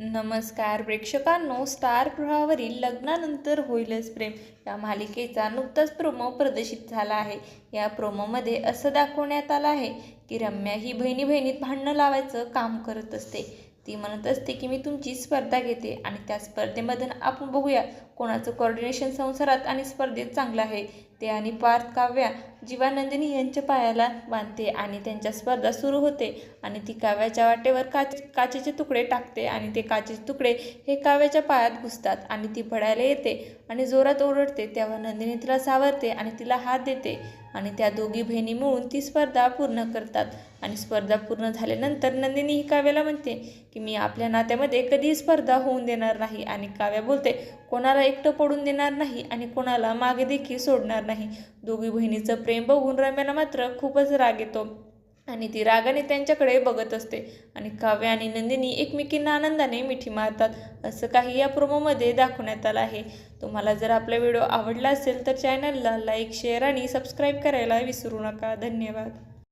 नमस्कार प्रेक्षकांनो, स्टार गृहावरील लग्नानंतर होईलच प्रेम या मालिकेचा नुकताच प्रोमो प्रदर्शित झाला आहे। या प्रोमोमध्ये असं दाखवण्यात आलं आहे की रम्या ही बहिणीत भांडणं लावायचं काम करत असते। ती म्हणत असते की मी तुमची स्पर्धा घेते आणि त्या स्पर्धेमध्ये आपण बघूया कोणाचं कोऑर्डिनेशन संसारात आणि स्पर्धेत चांगलं आहे ते। आणि पार्थ काव्या जीवा नंदिनी यांच्या पायाला बांधते आणि त्यांच्या स्पर्धा सुरू होते आणि ती काव्याच्या वाटेवर काचेचे तुकडे टाकते आणि ते काचेचे तुकडे हे काव्याच्या पायात घुसतात आणि ती पडायला येते आणि जोरात ओरडते। तेव्हा नंदिनी तिला सावरते आणि तिला हात देते आणि त्या दोघी बहिणी मिळून ती स्पर्धा पूर्ण करतात। आणि स्पर्धा पूर्ण झाल्यानंतर नंदिनी ही काव्याला म्हणते की मी आपल्या नात्यामध्ये कधीही स्पर्धा होऊन देणार नाही आणि काव्या बोलते कोणाला एकटं पडून देणार नाही आणि कोणाला मागे देखील सोडणार नाही। दोघी बहिणीचं प्रेम बघून रम्याला मात्र खूपच राग येतो आणि ती रागाने त्यांच्याकडे बघत असते आणि काव्या आणि नंदिनी एकमेकींना आनंदाने मिठी मारतात। असं काही या प्रोमोमध्ये दाखवण्यात आलं आहे। तुम्हाला जर आपला व्हिडिओ आवडला असेल तर चॅनलला लाईक, शेअर आणि सबस्क्राईब करायला विसरू नका। धन्यवाद।